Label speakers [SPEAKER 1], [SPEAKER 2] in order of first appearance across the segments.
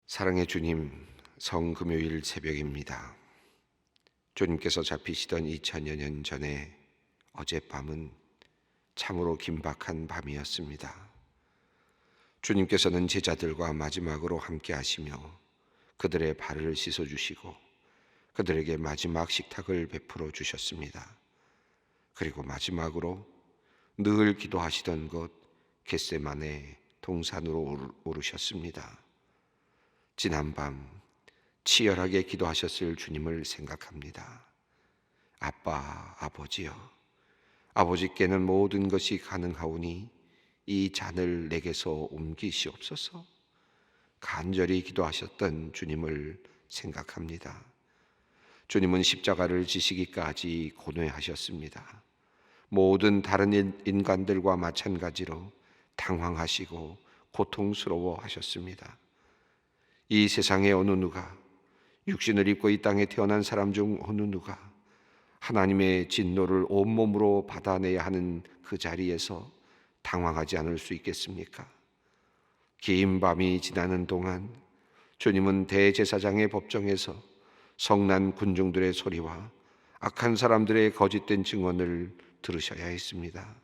[SPEAKER 1] 사랑의 주님, 성금요일 새벽입니다. 주님께서 잡히시던 2000여 년 전에 어젯밤은 참으로 긴박한 밤이었습니다. 주님께서는 제자들과 마지막으로 함께 하시며 그들의 발을 씻어주시고 그들에게 마지막 식탁을 베풀어 주셨습니다. 그리고 마지막으로 늘 기도하시던 곳 겟세마네 동산으로 오르셨습니다. 지난밤 치열하게 기도하셨을 주님을 생각합니다. 아빠, 아버지여, 아버지께는 모든 것이 가능하오니 이 잔을 내게서 옮기시옵소서. 간절히 기도하셨던 주님을 생각합니다. 주님은 십자가를 지시기까지 고뇌하셨습니다. 모든 다른 인간들과 마찬가지로 당황하시고 고통스러워 하셨습니다. 이 세상의 어느 누가, 육신을 입고 이 땅에 태어난 사람 중 어느 누가 하나님의 진노를 온몸으로 받아내야 하는 그 자리에서 당황하지 않을 수 있겠습니까? 긴 밤이 지나는 동안 주님은 대제사장의 법정에서 성난 군중들의 소리와 악한 사람들의 거짓된 증언을 들으셔야 했습니다.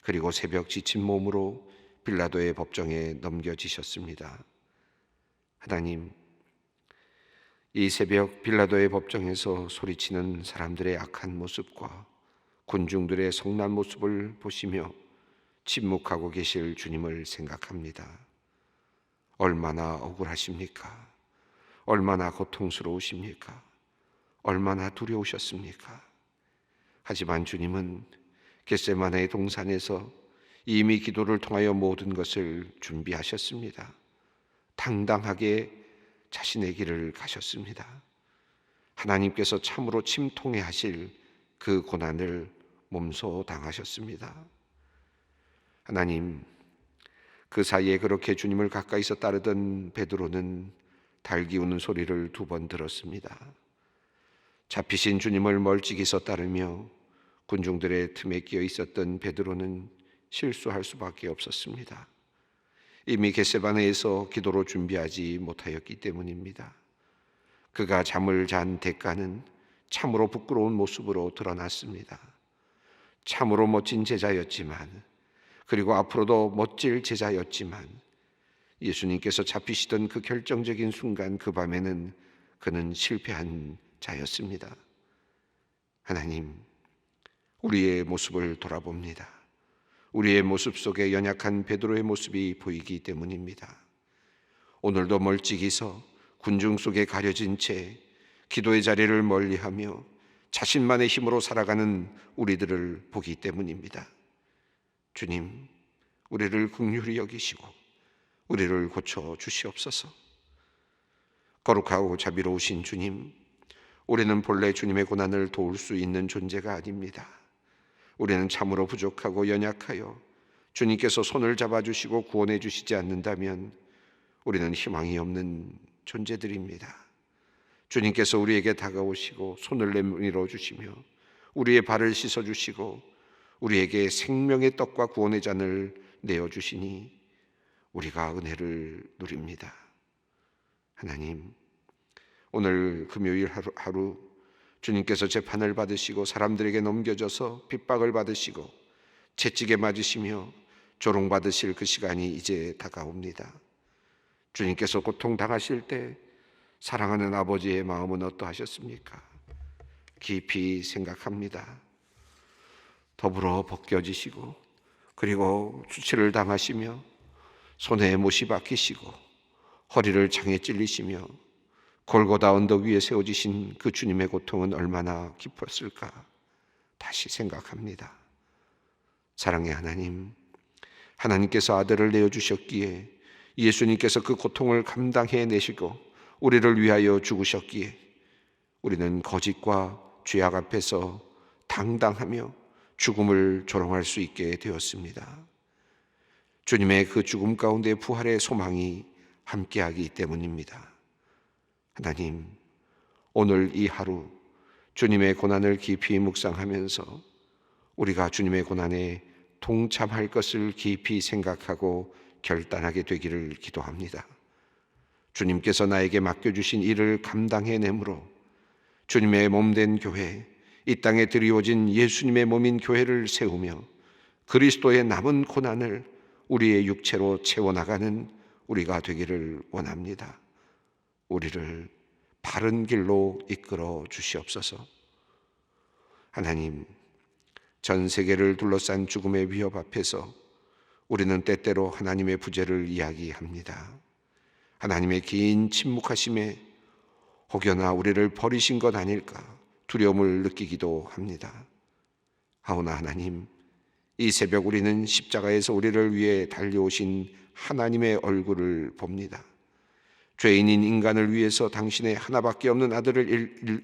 [SPEAKER 1] 그리고 새벽 지친 몸으로 빌라도의 법정에 넘겨지셨습니다. 하나님, 이 새벽 빌라도의 법정에서 소리치는 사람들의 악한 모습과 군중들의 성난 모습을 보시며 침묵하고 계실 주님을 생각합니다. 얼마나 억울하십니까? 얼마나 고통스러우십니까? 얼마나 두려우셨습니까? 하지만 주님은 겟세마네 동산에서 이미 기도를 통하여 모든 것을 준비하셨습니다. 당당하게 자신의 길을 가셨습니다. 하나님께서 참으로 침통해 하실 그 고난을 몸소 당하셨습니다. 하나님, 그 사이에 그렇게 주님을 가까이서 따르던 베드로는 달기 우는 소리를 2번 들었습니다. 잡히신 주님을 멀찍이서 따르며 군중들의 틈에 끼어 있었던 베드로는 실수할 수밖에 없었습니다. 이미 겟세마네에서 기도로 준비하지 못하였기 때문입니다. 그가 잠을 잔 대가는 참으로 부끄러운 모습으로 드러났습니다. 참으로 멋진 제자였지만, 그리고 앞으로도 멋질 제자였지만, 예수님께서 잡히시던 그 결정적인 순간, 그 밤에는 그는 실패한 자였습니다. 하나님, 우리의 모습을 돌아봅니다. 우리의 모습 속에 연약한 베드로의 모습이 보이기 때문입니다. 오늘도 멀찍이서 군중 속에 가려진 채 기도의 자리를 멀리하며 자신만의 힘으로 살아가는 우리들을 보기 때문입니다. 주님, 우리를 긍휼히 여기시고 우리를 고쳐 주시옵소서. 거룩하고 자비로우신 주님, 우리는 본래 주님의 고난을 도울 수 있는 존재가 아닙니다. 우리는 참으로 부족하고 연약하여 주님께서 손을 잡아주시고 구원해 주시지 않는다면 우리는 희망이 없는 존재들입니다. 주님께서 우리에게 다가오시고 손을 내밀어 주시며 우리의 발을 씻어 주시고 우리에게 생명의 떡과 구원의 잔을 내어 주시니 우리가 은혜를 누립니다. 하나님, 오늘 금요일 하루 주님께서 재판을 받으시고 사람들에게 넘겨져서 핍박을 받으시고 채찍에 맞으시며 조롱받으실 그 시간이 이제 다가옵니다. 주님께서 고통당하실 때 사랑하는 아버지의 마음은 어떠하셨습니까? 깊이 생각합니다. 더불어 벗겨지시고 그리고 수치를 당하시며 손에 못이 박히시고 허리를 창에 찔리시며 골고다 언덕 위에 세워지신 그 주님의 고통은 얼마나 깊었을까 다시 생각합니다. 사랑의 하나님, 하나님께서 아들을 내어주셨기에 예수님께서 그 고통을 감당해내시고 우리를 위하여 죽으셨기에 우리는 거짓과 죄악 앞에서 당당하며 죽음을 조롱할 수 있게 되었습니다. 주님의 그 죽음 가운데 부활의 소망이 함께하기 때문입니다. 하나님, 오늘 이 하루 주님의 고난을 깊이 묵상하면서 우리가 주님의 고난에 동참할 것을 깊이 생각하고 결단하게 되기를 기도합니다. 주님께서 나에게 맡겨주신 일을 감당해내므로 주님의 몸된 교회, 이 땅에 드리워진 예수님의 몸인 교회를 세우며 그리스도의 남은 고난을 우리의 육체로 채워나가는 우리가 되기를 원합니다. 우리를 바른 길로 이끌어 주시옵소서. 하나님, 전 세계를 둘러싼 죽음의 위협 앞에서 우리는 때때로 하나님의 부재를 이야기합니다. 하나님의 긴 침묵하심에 혹여나 우리를 버리신 것 아닐까 두려움을 느끼기도 합니다. 하오나 하나님, 이 새벽 우리는 십자가에서 우리를 위해 달려오신 하나님의 얼굴을 봅니다. 죄인인 인간을 위해서 당신의 하나밖에 없는 아들을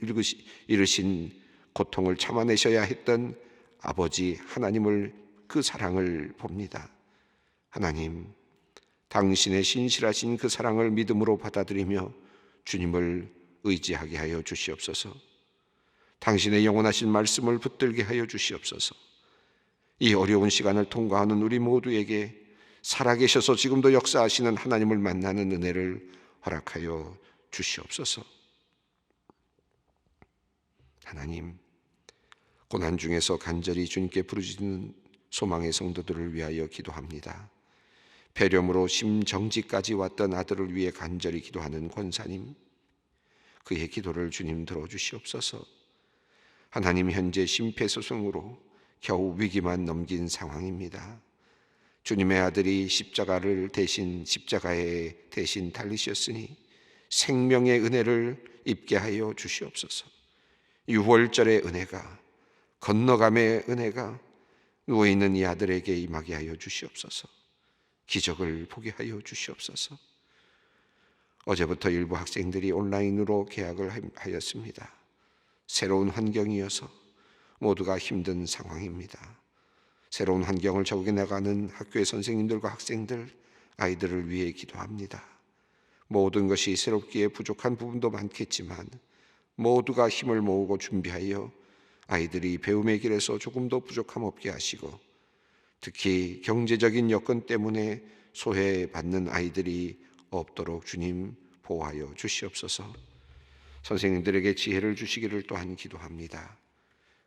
[SPEAKER 1] 잃으신 고통을 참아내셔야 했던 아버지 하나님을, 그 사랑을 봅니다. 하나님, 당신의 신실하신 그 사랑을 믿음으로 받아들이며 주님을 의지하게 하여 주시옵소서. 당신의 영원하신 말씀을 붙들게 하여 주시옵소서. 이 어려운 시간을 통과하는 우리 모두에게 살아계셔서 지금도 역사하시는 하나님을 만나는 은혜를 허락하여 주시옵소서. 하나님, 고난 중에서 간절히 주님께 부르짖는 소망의 성도들을 위하여 기도합니다. 폐렴으로 심정지까지 왔던 아들을 위해 간절히 기도하는 권사님, 그의 기도를 주님 들어주시옵소서. 하나님, 현재 심폐소생으로 겨우 위기만 넘긴 상황입니다. 주님의 아들이 십자가에 대신 달리셨으니 생명의 은혜를 입게 하여 주시옵소서. 유월절의 은혜가, 건너감의 은혜가 누워있는 이 아들에게 임하게 하여 주시옵소서. 기적을 보게 하여 주시옵소서. 어제부터 일부 학생들이 온라인으로 개학을 하였습니다. 새로운 환경이어서 모두가 힘든 상황입니다. 새로운 환경을 적응해 나가는 학교의 선생님들과 학생들, 아이들을 위해 기도합니다. 모든 것이 새롭기에 부족한 부분도 많겠지만 모두가 힘을 모으고 준비하여 아이들이 배움의 길에서 조금도 부족함 없게 하시고, 특히 경제적인 여건 때문에 소외받는 아이들이 없도록 주님 보호하여 주시옵소서. 선생님들에게 지혜를 주시기를 또한 기도합니다.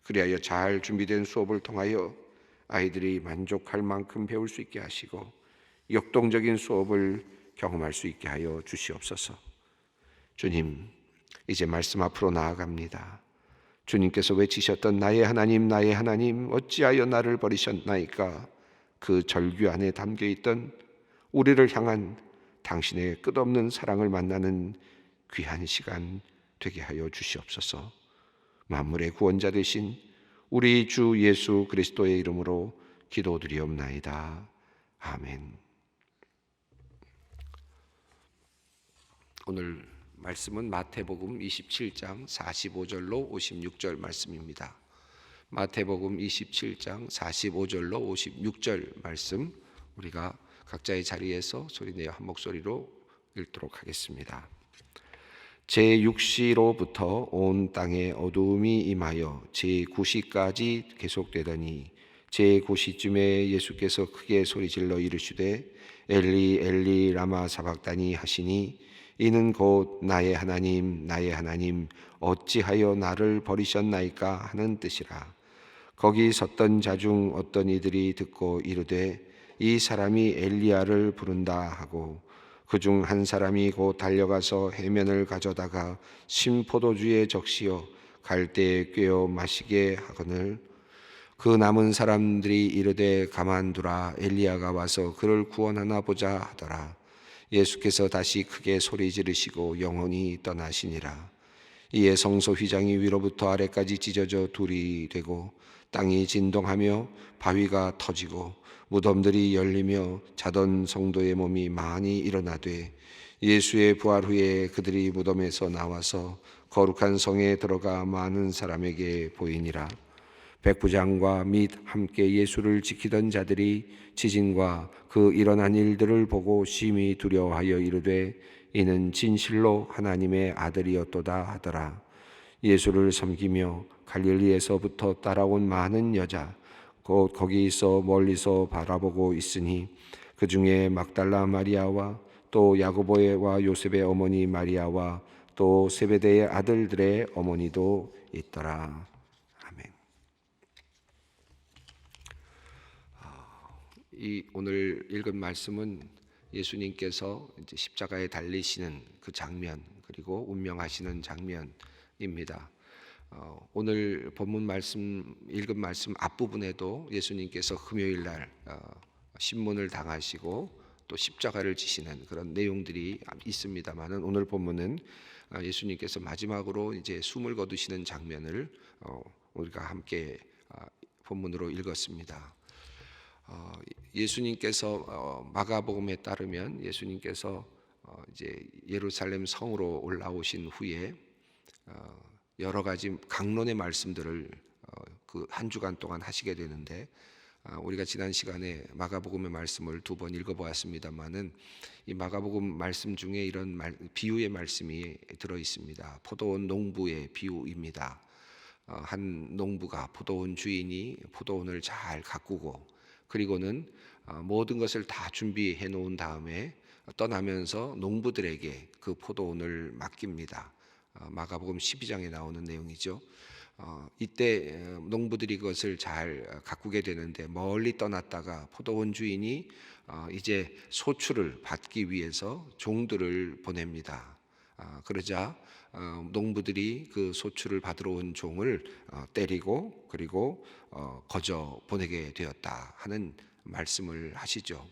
[SPEAKER 1] 그리하여 잘 준비된 수업을 통하여 아이들이 만족할 만큼 배울 수 있게 하시고 역동적인 수업을 경험할 수 있게 하여 주시옵소서. 주님, 이제 말씀 앞으로 나아갑니다. 주님께서 외치셨던 나의 하나님, 나의 하나님, 어찌하여 나를 버리셨나이까? 그 절규 안에 담겨있던 우리를 향한 당신의 끝없는 사랑을 만나는 귀한 시간 되게 하여 주시옵소서. 만물의 구원자 되신 우리 주 예수 그리스도의 이름으로 기도드리옵나이다. 아멘. 오늘 말씀은 마태복음 27장 45절로 56절 말씀입니다. 마태복음 27장 45절로 56절 말씀, 우리가 각자의 자리에서 소리내어 한 목소리로 읽도록 하겠습니다. 제6시로부터 온 땅에 어두움이 임하여 제9시까지 계속되더니 제9시쯤에 예수께서 크게 소리질러 이르시되 엘리 엘리 라마 사박다니 하시니 이는 곧 나의 하나님 나의 하나님 어찌하여 나를 버리셨나이까 하는 뜻이라. 거기 섰던 자 중 어떤 이들이 듣고 이르되 이 사람이 엘리야를 부른다 하고, 그중 한 사람이 곧 달려가서 해면을 가져다가 신포도주에 적시어 갈대에 꿰어 마시게 하거늘, 그 남은 사람들이 이르되 가만두라, 엘리야가 와서 그를 구원하나 보자 하더라. 예수께서 다시 크게 소리 지르시고 영원히 떠나시니라. 이에 성소 휘장이 위로부터 아래까지 찢어져 둘이 되고 땅이 진동하며 바위가 터지고 무덤들이 열리며 자던 성도의 몸이 많이 일어나되, 예수의 부활 후에 그들이 무덤에서 나와서 거룩한 성에 들어가 많은 사람에게 보이니라. 백부장과 및 함께 예수를 지키던 자들이 지진과 그 일어난 일들을 보고 심히 두려워하여 이르되 이는 진실로 하나님의 아들이었도다 하더라. 예수를 섬기며 갈릴리에서부터 따라온 많은 여자 곧 거기 있어 멀리서 바라보고 있으니 그 중에 막달라 마리아와 또 야고보와 요셉의 어머니 마리아와 또 세베대의 아들들의 어머니도 있더라. 아멘. 이 오늘 읽은 말씀은 예수님께서 이제 십자가에 달리시는 그 장면, 그리고 운명하시는 장면입니다. 오늘 본문 말씀 읽은 말씀 앞부분에도 예수님께서 금요일 날 신문을 당하시고 또 십자가를 지시는 그런 내용들이 있습니다만은, 오늘 본문은 예수님께서 마지막으로 이제 숨을 거두시는 장면을 우리가 함께 본문으로 읽었습니다. 예수님께서 마가복음에 따르면 예수님께서 이제 예루살렘 성으로 올라오신 후에 여러 가지 강론의 말씀들을 그 한 주간 동안 하시게 되는데, 우리가 지난 시간에 마가복음의 말씀을 2번 읽어보았습니다만은, 이 마가복음 말씀 중에 이런 비유의 말씀이 들어 있습니다. 포도원 농부의 비유입니다. 한 농부가, 포도원 주인이 포도원을 잘 가꾸고 그리고는 모든 것을 다 준비해 놓은 다음에 떠나면서 농부들에게 그 포도원을 맡깁니다. 마가복음 12장에 나오는 내용이죠. 이때 농부들이 그것을 잘 가꾸게 되는데, 멀리 떠났다가 포도원 주인이 이제 소출을 받기 위해서 종들을 보냅니다. 그러자 농부들이 그 소출을 받으러 온 종을 때리고 그리고 거저 보내게 되었다 하는 말씀을 하시죠.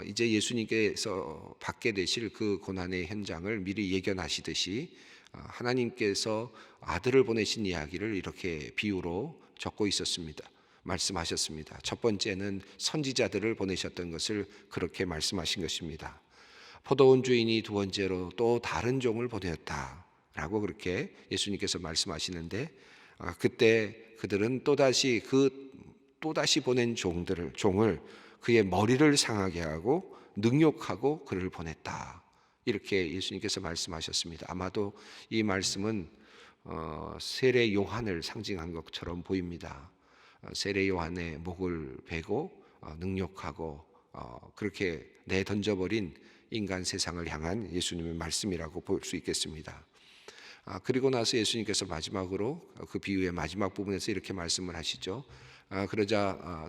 [SPEAKER 1] 이제 예수님께서 받게 되실 그 고난의 현장을 미리 예견하시듯이 하나님께서 아들을 보내신 이야기를 이렇게 비유로 적고 있었습니다. 말씀하셨습니다. 첫 번째는 선지자들을 보내셨던 것을 그렇게 말씀하신 것입니다. 포도원 주인이 두 번째로 또 다른 종을 보내었다라고 그렇게 예수님께서 말씀하시는데, 그때 그들은 또다시 보낸 종을 그의 머리를 상하게 하고 능욕하고 그를 보냈다. 이렇게 예수님께서 말씀하셨습니다. 아마도 이 말씀은 세례 요한을 상징한 것처럼 보입니다. 세례 요한의 목을 베고 능욕하고 그렇게 내던져버린 인간 세상을 향한 예수님의 말씀이라고 볼 수 있겠습니다. 그리고 나서 예수님께서 마지막으로 그 비유의 마지막 부분에서 이렇게 말씀을 하시죠. 그러자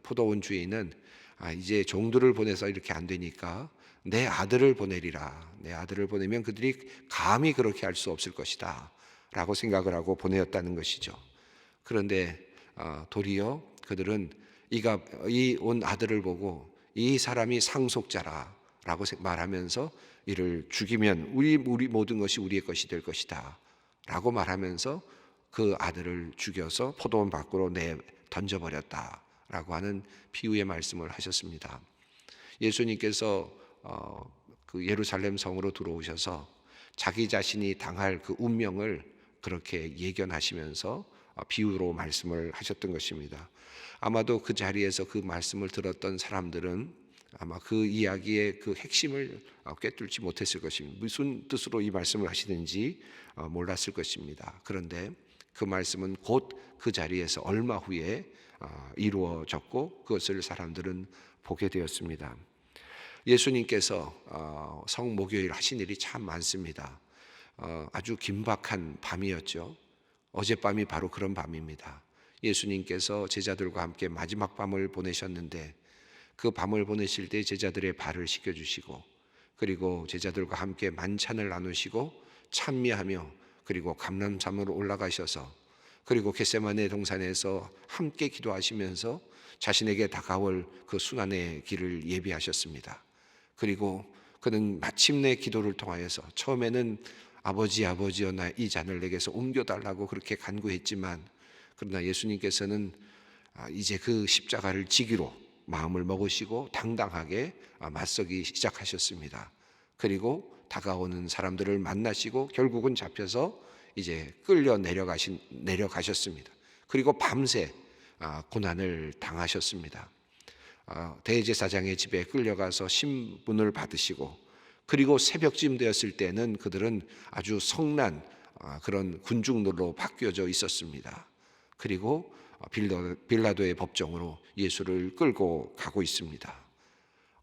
[SPEAKER 1] 포도원 주인은 이제 종들을 보내서 이렇게 안 되니까 내 아들을 보내리라. 내 아들을 보내면 그들이 감히 그렇게 할 수 없을 것이다 라고 생각을 하고 보내었다는 것이죠. 그런데 도리어 그들은 이 온 아들을 보고 이 사람이 상속자라 라고 말하면서 이를 죽이면 우리 모든 것이 우리의 것이 될 것이다 라고 말하면서 그 아들을 죽여서 포도원 밖으로 던져버렸다 라고 하는 비유의 말씀을 하셨습니다. 예수님께서 그 예루살렘 성으로 들어오셔서 자기 자신이 당할 그 운명을 그렇게 예견하시면서 비유로 말씀을 하셨던 것입니다. 아마도 그 자리에서 그 말씀을 들었던 사람들은 아마 그 이야기의 그 핵심을 꿰뚫지 못했을 것입니다. 무슨 뜻으로 이 말씀을 하시는지 몰랐을 것입니다. 그런데 그 말씀은 곧 그 자리에서 얼마 후에 이루어졌고 그것을 사람들은 보게 되었습니다. 예수님께서 성목요일 하신 일이 참 많습니다. 아주 긴박한 밤이었죠. 어젯밤이 바로 그런 밤입니다. 예수님께서 제자들과 함께 마지막 밤을 보내셨는데, 그 밤을 보내실 때 제자들의 발을 씻겨주시고 그리고 제자들과 함께 만찬을 나누시고 찬미하며 그리고 감람산으로 올라가셔서 그리고 겟세마네 동산에서 함께 기도하시면서 자신에게 다가올 그 순환의 길을 예비하셨습니다. 그리고 그는 마침내 기도를 통하여서 처음에는 아버지여 이 잔을 내게서 옮겨달라고 그렇게 간구했지만, 그러나 예수님께서는 이제 그 십자가를 지기로 마음을 먹으시고 당당하게 맞서기 시작하셨습니다. 그리고 다가오는 사람들을 만나시고 결국은 잡혀서 이제 끌려 내려가셨습니다. 그리고 밤새 고난을 당하셨습니다. 대제사장의 집에 끌려가서 신분을 받으시고, 그리고 새벽쯤 되었을 때는 그들은 아주 성난 그런 군중들로 바뀌어져 있었습니다. 그리고 빌라도의 법정으로 예수를 끌고 가고 있습니다.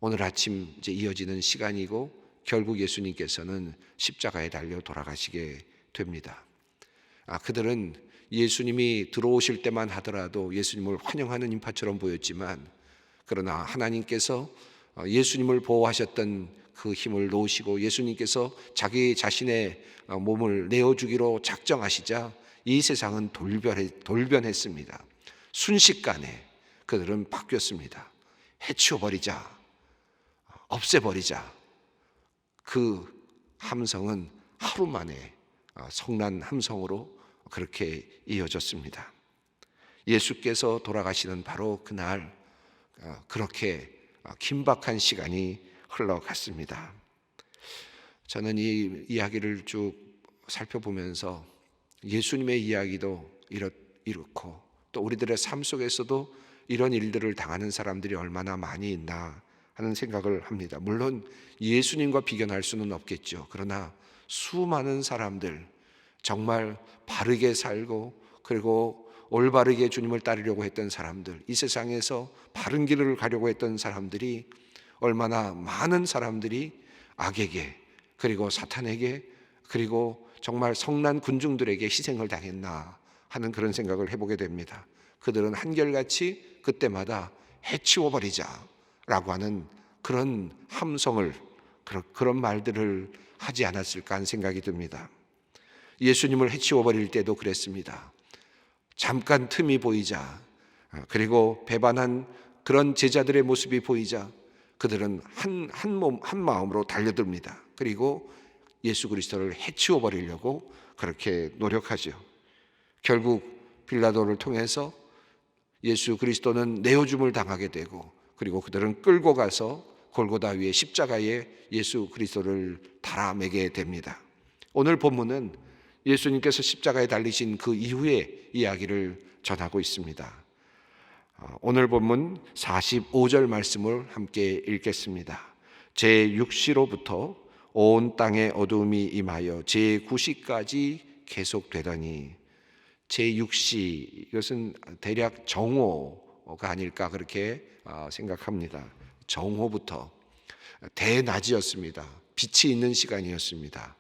[SPEAKER 1] 오늘 아침 이제 이어지는 시간이고 결국 예수님께서는 십자가에 달려 돌아가시게 됩니다. 그들은 예수님이 들어오실 때만 하더라도 예수님을 환영하는 인파처럼 보였지만, 그러나 하나님께서 예수님을 보호하셨던 그 힘을 놓으시고 예수님께서 자기 자신의 몸을 내어주기로 작정하시자 이 세상은 돌변했습니다. 순식간에 그들은 바뀌었습니다. 해치워버리자, 없애버리자. 그 함성은 하루 만에 성난 함성으로 그렇게 이어졌습니다. 예수께서 돌아가시는 바로 그날 그렇게 긴박한 시간이 흘러갔습니다. 저는 이 이야기를 쭉 살펴보면서 예수님의 이야기도 이렇고 또 우리들의 삶 속에서도 이런 일들을 당하는 사람들이 얼마나 많이 있나 하는 생각을 합니다. 물론 예수님과 비견할 수는 없겠죠. 그러나 수많은 사람들, 정말 바르게 살고 그리고 올바르게 주님을 따르려고 했던 사람들, 이 세상에서 바른 길을 가려고 했던 사람들이 얼마나 많은 사람들이 악에게 그리고 사탄에게 그리고 정말 성난 군중들에게 희생을 당했나 하는 그런 생각을 해보게 됩니다. 그들은 한결같이 그때마다 해치워버리자라고 하는 그런 함성을, 그런 말들을 하지 않았을까 하는 생각이 듭니다. 예수님을 해치워버릴 때도 그랬습니다. 잠깐 틈이 보이자, 그리고 배반한 그런 제자들의 모습이 보이자 그들은 한 마음으로 달려듭니다. 그리고 예수 그리스도를 해치워버리려고 그렇게 노력하죠. 결국 빌라도를 통해서 예수 그리스도는 내어줌을 당하게 되고, 그리고 그들은 끌고 가서 골고다 위에 십자가에 예수 그리스도를 달아매게 됩니다. 오늘 본문은 예수님께서 십자가에 달리신 그 이후의 이야기를 전하고 있습니다. 오늘 본문 45절 말씀을 함께 읽겠습니다. 제6시로부터 온 땅에 어두움이 임하여 제9시까지 계속되더니, 제6시, 이것은 대략 정오가 아닐까 그렇게 생각합니다. 정오부터 대낮이었습니다. 빛이 있는 시간이었습니다.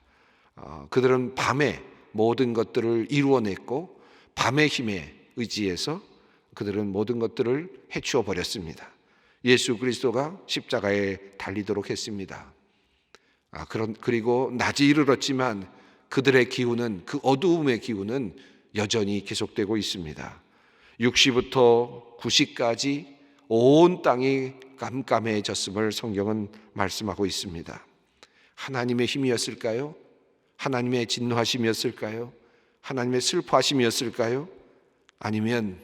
[SPEAKER 1] 그들은 밤에 모든 것들을 이루어냈고 밤의 힘에 의지해서 그들은 모든 것들을 해치워 버렸습니다. 예수 그리스도가 십자가에 달리도록 했습니다. 그리고 낮이 이르렀지만 그들의 기운은, 그 어두움의 기운은 여전히 계속되고 있습니다. 6시부터 9시까지 온 땅이 깜깜해졌음을 성경은 말씀하고 있습니다. 하나님의 힘이었을까요? 하나님의 진노하심이었을까요? 하나님의 슬퍼하심이었을까요? 아니면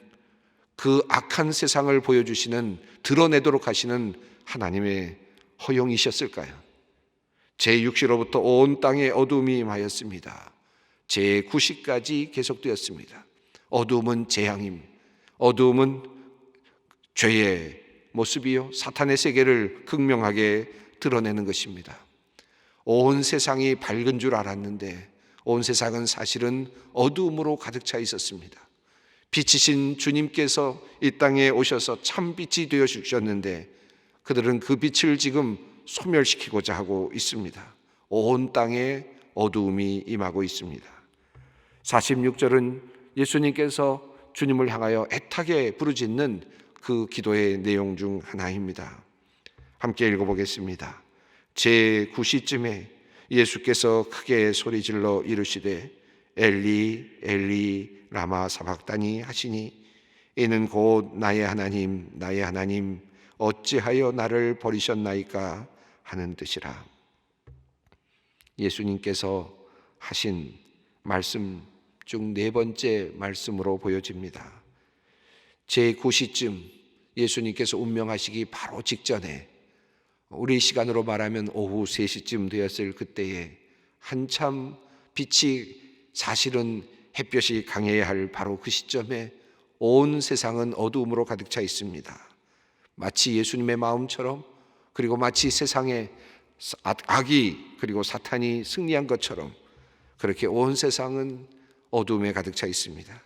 [SPEAKER 1] 그 악한 세상을 보여주시는, 드러내도록 하시는 하나님의 허용이셨을까요? 제6시로부터 온 땅에 어두움이 임하였습니다. 제9시까지 계속되었습니다. 어두움은 재앙임, 어두움은 죄의 모습이요 사탄의 세계를 극명하게 드러내는 것입니다. 온 세상이 밝은 줄 알았는데 온 세상은 사실은 어두움으로 가득 차 있었습니다. 빛이신 주님께서 이 땅에 오셔서 참 빛이 되어 주셨는데 그들은 그 빛을 지금 소멸시키고자 하고 있습니다. 온 땅에 어두움이 임하고 있습니다. 46절은 예수님께서 주님을 향하여 애타게 부르짖는 그 기도의 내용 중 하나입니다. 함께 읽어보겠습니다. 제9시쯤에 예수께서 크게 소리질러 이르시되 엘리 엘리 라마 사박다니 하시니 이는 곧 나의 하나님 나의 하나님 어찌하여 나를 버리셨나이까 하는 뜻이라. 예수님께서 하신 말씀 중 네 번째 말씀으로 보여집니다. 제9시쯤 예수님께서 운명하시기 바로 직전에, 우리 시간으로 말하면 오후 3시쯤 되었을 그때에 한참 빛이, 사실은 햇볕이 강해야 할 바로 그 시점에 온 세상은 어두움으로 가득 차 있습니다. 마치 예수님의 마음처럼, 그리고 마치 세상에 악이 그리고 사탄이 승리한 것처럼 그렇게 온 세상은 어두움에 가득 차 있습니다.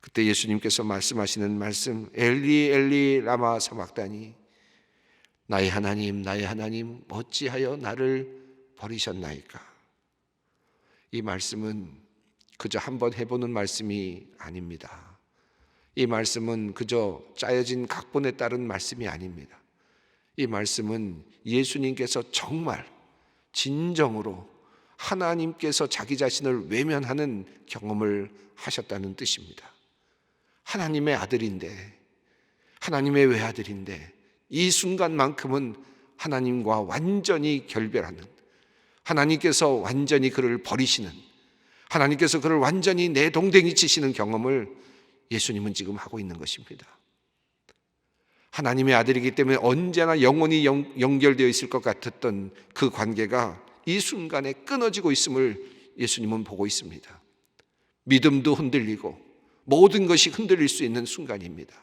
[SPEAKER 1] 그때 예수님께서 말씀하시는 말씀, 엘리 엘리 라마 사박다니, 나의 하나님, 나의 하나님, 어찌하여 나를 버리셨나이까? 이 말씀은 그저 한번 해보는 말씀이 아닙니다. 이 말씀은 그저 짜여진 각본에 따른 말씀이 아닙니다. 이 말씀은 예수님께서 정말 진정으로 하나님께서 자기 자신을 외면하는 경험을 하셨다는 뜻입니다. 하나님의 아들인데, 하나님의 외아들인데 이 순간만큼은 하나님과 완전히 결별하는, 하나님께서 완전히 그를 버리시는, 하나님께서 그를 완전히 내동댕이 치시는 경험을 예수님은 지금 하고 있는 것입니다. 하나님의 아들이기 때문에 언제나 영원히 연결되어 있을 것 같았던 그 관계가 이 순간에 끊어지고 있음을 예수님은 보고 있습니다. 믿음도 흔들리고 모든 것이 흔들릴 수 있는 순간입니다.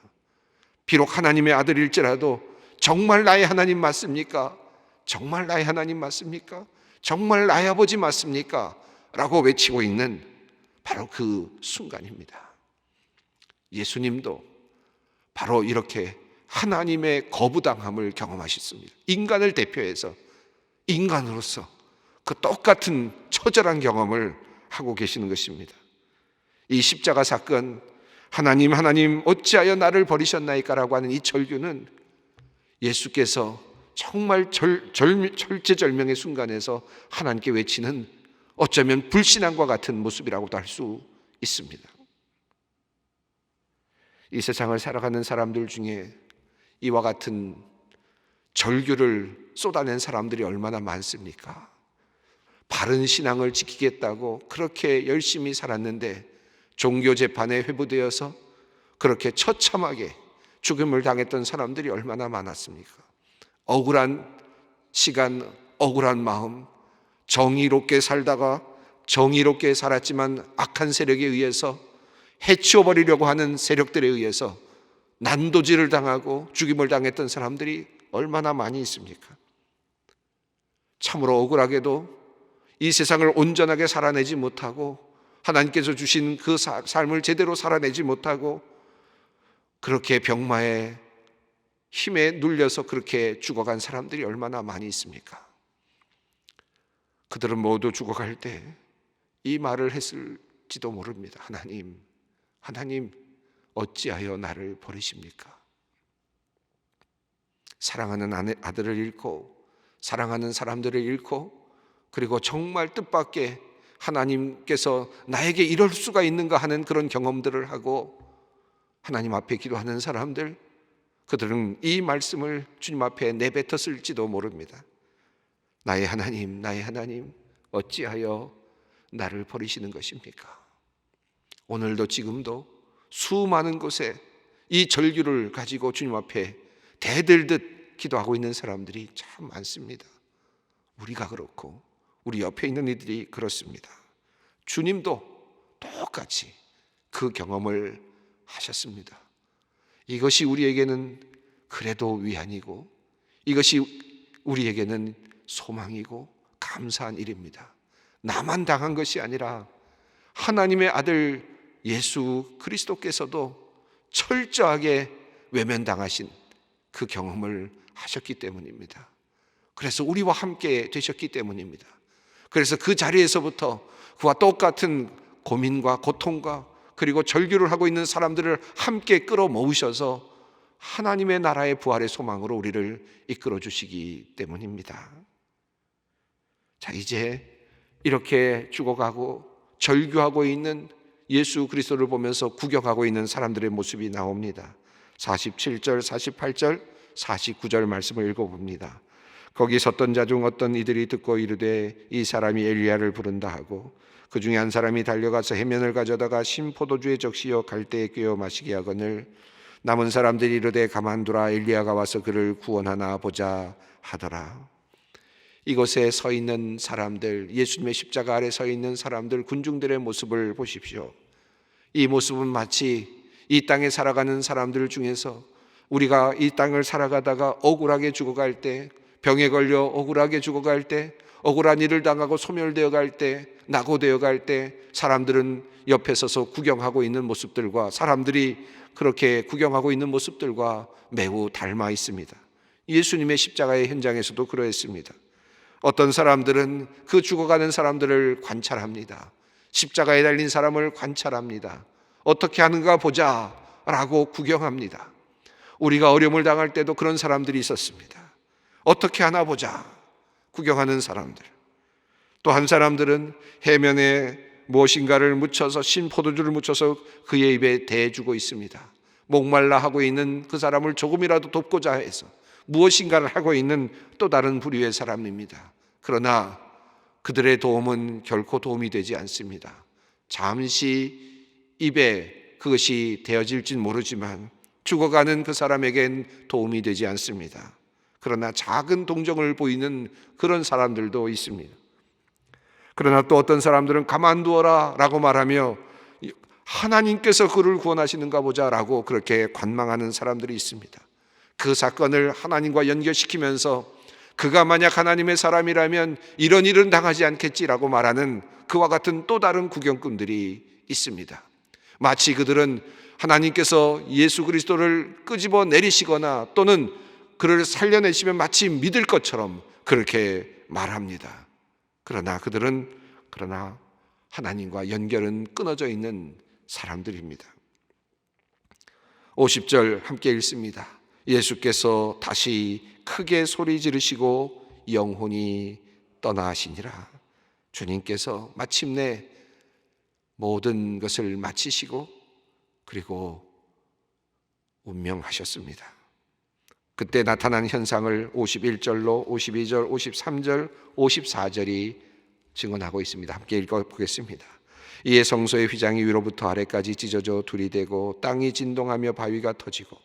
[SPEAKER 1] 비록 하나님의 아들일지라도 정말 나의 하나님 맞습니까? 정말 나의 하나님 맞습니까? 정말 나의 아버지 맞습니까? 라고 외치고 있는 바로 그 순간입니다. 예수님도 바로 이렇게 하나님의 거부당함을 경험하셨습니다. 인간을 대표해서 인간으로서 그 똑같은 처절한 경험을 하고 계시는 것입니다. 이 십자가 사건, 하나님 하나님 어찌하여 나를 버리셨나이까 라고 하는 이 절규는 예수께서 정말 절체절명의 순간에서 하나님께 외치는 어쩌면 불신앙과 같은 모습이라고도 할 수 있습니다. 이 세상을 살아가는 사람들 중에 이와 같은 절규를 쏟아낸 사람들이 얼마나 많습니까? 바른 신앙을 지키겠다고 그렇게 열심히 살았는데 종교 재판에 회부되어서 그렇게 처참하게 죽음을 당했던 사람들이 얼마나 많았습니까? 억울한 시간, 억울한 마음, 정의롭게 살다가 정의롭게 살았지만 악한 세력에 의해서 해치워버리려고 하는 세력들에 의해서 난도질을 당하고 죽임을 당했던 사람들이 얼마나 많이 있습니까? 참으로 억울하게도 이 세상을 온전하게 살아내지 못하고 하나님께서 주신 그 삶을 제대로 살아내지 못하고 그렇게 병마의 힘에 눌려서 그렇게 죽어간 사람들이 얼마나 많이 있습니까? 그들은 모두 죽어갈 때 이 말을 했을지도 모릅니다. 하나님, 하나님 어찌하여 나를 버리십니까? 사랑하는 아들을 잃고 사랑하는 사람들을 잃고 그리고 정말 뜻밖의 하나님께서 나에게 이럴 수가 있는가 하는 그런 경험들을 하고 하나님 앞에 기도하는 사람들, 그들은 이 말씀을 주님 앞에 내뱉었을지도 모릅니다. 나의 하나님, 나의 하나님 어찌하여 나를 버리시는 것입니까? 오늘도 지금도 수많은 곳에 이 절규를 가지고 주님 앞에 대들듯 기도하고 있는 사람들이 참 많습니다. 우리가 그렇고 우리 옆에 있는 이들이 그렇습니다. 주님도 똑같이 그 경험을 하셨습니다. 이것이 우리에게는 그래도 위안이고 이것이 우리에게는 소망이고 감사한 일입니다. 나만 당한 것이 아니라 하나님의 아들 예수 그리스도께서도 철저하게 외면당하신 그 경험을 하셨기 때문입니다. 그래서 우리와 함께 되셨기 때문입니다. 그래서 그 자리에서부터 그와 똑같은 고민과 고통과 그리고 절규를 하고 있는 사람들을 함께 끌어모으셔서 하나님의 나라의 부활의 소망으로 우리를 이끌어 주시기 때문입니다. 자, 이제 이렇게 죽어가고 절규하고 있는 예수 그리스도를 보면서 구경하고 있는 사람들의 모습이 나옵니다. 47절, 48절, 49절 말씀을 읽어봅니다. 거기 섰던 자 중 어떤 이들이 듣고 이르되 이 사람이 엘리야를 부른다 하고 그 중에 한 사람이 달려가서 해면을 가져다가 신 포도주에 적시어 갈대에 꿰어 마시게 하거늘 남은 사람들이 이르되 가만두라 엘리야가 와서 그를 구원하나 보자 하더라. 이곳에 서 있는 사람들, 예수님의 십자가 아래 서 있는 사람들, 군중들의 모습을 보십시오. 이 모습은 마치 이 땅에 살아가는 사람들 중에서 우리가 이 땅을 살아가다가 억울하게 죽어갈 때, 병에 걸려 억울하게 죽어갈 때, 억울한 일을 당하고 소멸되어 갈 때, 낙오되어 갈 때 사람들은 옆에 서서 구경하고 있는 모습들과 사람들이 그렇게 구경하고 있는 모습들과 매우 닮아 있습니다. 예수님의 십자가의 현장에서도 그러했습니다. 어떤 사람들은 그 죽어가는 사람들을 관찰합니다. 십자가에 달린 사람을 관찰합니다. 어떻게 하는가 보자 라고 구경합니다. 우리가 어려움을 당할 때도 그런 사람들이 있었습니다. 어떻게 하나 보자 구경하는 사람들. 또 한 사람들은 해면에 무엇인가를 묻혀서 포도주를 묻혀서 그의 입에 대주고 있습니다. 목말라 하고 있는 그 사람을 조금이라도 돕고자 해서 무엇인가를 하고 있는 또 다른 부류의 사람입니다. 그러나 그들의 도움은 결코 도움이 되지 않습니다. 잠시 입에 그것이 되어질진 모르지만 죽어가는 그 사람에겐 도움이 되지 않습니다. 그러나 작은 동정을 보이는 그런 사람들도 있습니다. 그러나 또 어떤 사람들은 가만두어라 라고 말하며 하나님께서 그를 구원하시는가 보자 라고 그렇게 관망하는 사람들이 있습니다. 그 사건을 하나님과 연결시키면서 그가 만약 하나님의 사람이라면 이런 일은 당하지 않겠지라고 말하는 그와 같은 또 다른 구경꾼들이 있습니다. 마치 그들은 하나님께서 예수 그리스도를 끄집어 내리시거나 또는 그를 살려내시면 마치 믿을 것처럼 그렇게 말합니다. 그러나 그들은 하나님과 연결은 끊어져 있는 사람들입니다. 50절 함께 읽습니다. 예수께서 다시 크게 소리 지르시고 영혼이 떠나시니라. 주님께서 마침내 모든 것을 마치시고 그리고 운명하셨습니다. 그때 나타난 현상을 51절로 52절, 53절, 54절이 증언하고 있습니다. 함께 읽어보겠습니다. 이에 성소의 휘장이 위로부터 아래까지 찢어져 둘이 되고 땅이 진동하며 바위가 터지고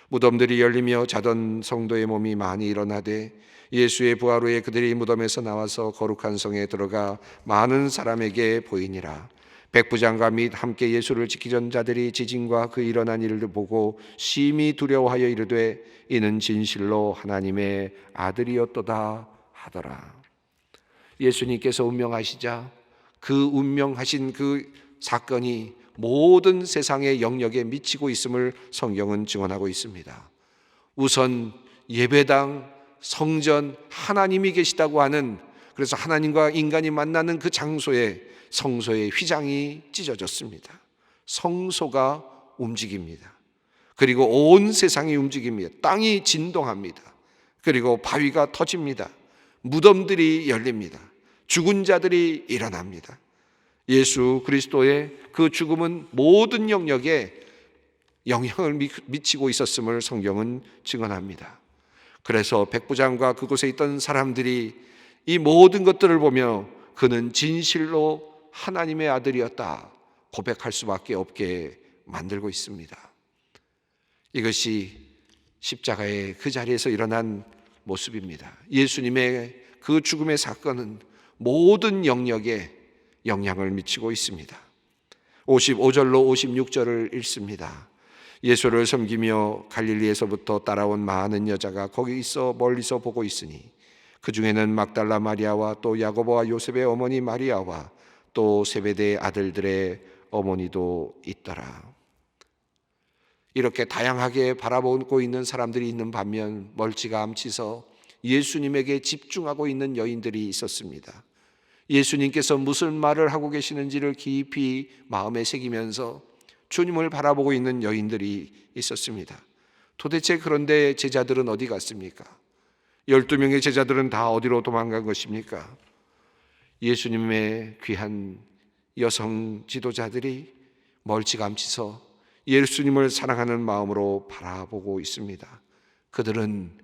[SPEAKER 1] 무덤들이 열리며 자던 성도의 몸이 많이 일어나되 예수의 부활 후에 그들이 무덤에서 나와서 거룩한 성에 들어가 많은 사람에게 보이니라. 백부장과 및 함께 예수를 지키던 자들이 지진과 그 일어난 일을 보고 심히 두려워하여 이르되 이는 진실로 하나님의 아들이었도다 하더라. 예수님께서 운명하시자 그 운명하신 그 사건이 모든 세상의 영역에 미치고 있음을 성경은 증언하고 있습니다. 우선 예배당, 성전, 하나님이 계시다고 하는, 그래서 하나님과 인간이 만나는 그 장소에 성소의 휘장이 찢어졌습니다. 성소가 움직입니다. 그리고 온 세상이 움직입니다. 땅이 진동합니다. 그리고 바위가 터집니다. 무덤들이 열립니다. 죽은 자들이 일어납니다. 예수 그리스도의 그 죽음은 모든 영역에 영향을 미치고 있었음을 성경은 증언합니다. 그래서 백부장과 그곳에 있던 사람들이 이 모든 것들을 보며 그는 진실로 하나님의 아들이었다 고백할 수밖에 없게 만들고 있습니다. 이것이 십자가의 그 자리에서 일어난 모습입니다. 예수님의 그 죽음의 사건은 모든 영역에 영향을 미치고 있습니다. 55절로 56절을 읽습니다. 예수를 섬기며 갈릴리에서부터 따라온 많은 여자가 거기 있어 멀리서 보고 있으니 그 중에는 막달라 마리아와 또 야고보와 요셉의 어머니 마리아와 또 세베대의 아들들의 어머니도 있더라. 이렇게 다양하게 바라보고 있는 사람들이 있는 반면 멀찌감치서 예수님에게 집중하고 있는 여인들이 있었습니다. 예수님께서 무슨 말을 하고 계시는지를 깊이 마음에 새기면서 주님을 바라보고 있는 여인들이 있었습니다. 도대체 그런데 제자들은 어디 갔습니까? 12명의 제자들은 다 어디로 도망간 것입니까? 예수님의 귀한 여성 지도자들이 멀찌감치서 예수님을 사랑하는 마음으로 바라보고 있습니다. 그들은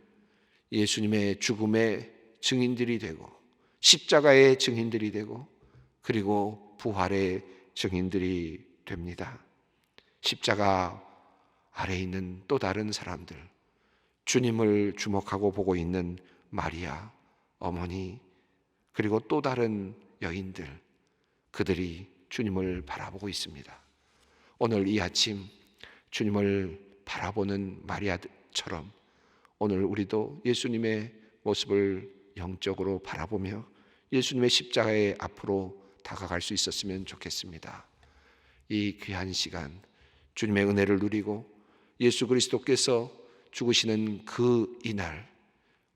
[SPEAKER 1] 예수님의 죽음의 증인들이 되고 십자가의 증인들이 되고 그리고 부활의 증인들이 됩니다. 십자가 아래에 있는 또 다른 사람들, 주님을 주목하고 보고 있는 마리아, 어머니, 그리고 또 다른 여인들, 그들이 주님을 바라보고 있습니다. 오늘 이 아침 주님을 바라보는 마리아처럼 오늘 우리도 예수님의 모습을 영적으로 바라보며 예수님의 십자가의 앞으로 다가갈 수 있었으면 좋겠습니다. 이 귀한 시간 주님의 은혜를 누리고 예수 그리스도께서 죽으시는 그 이날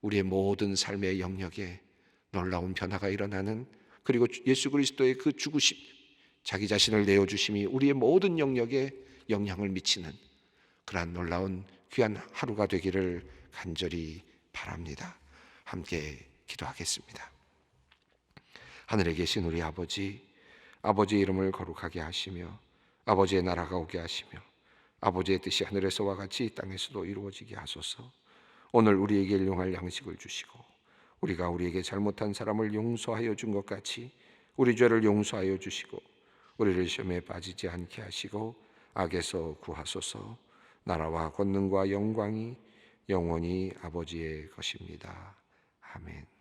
[SPEAKER 1] 우리의 모든 삶의 영역에 놀라운 변화가 일어나는, 그리고 예수 그리스도의 그 죽으심, 자기 자신을 내어주심이 우리의 모든 영역에 영향을 미치는 그러한 놀라운 귀한 하루가 되기를 간절히 바랍니다. 함께 기도하겠습니다. 하늘에 계신 우리 아버지, 아버지의 이름을 거룩하게 하시며 아버지의 나라가 오게 하시며 아버지의 뜻이 하늘에서와 같이 이 땅에서도 이루어지게 하소서. 오늘 우리에게 일용할 양식을 주시고 우리가 우리에게 잘못한 사람을 용서하여 준 것 같이 우리 죄를 용서하여 주시고 우리를 시험에 빠지지 않게 하시고 악에서 구하소서. 나라와 권능과 영광이 영원히 아버지의 것입니다. 아멘.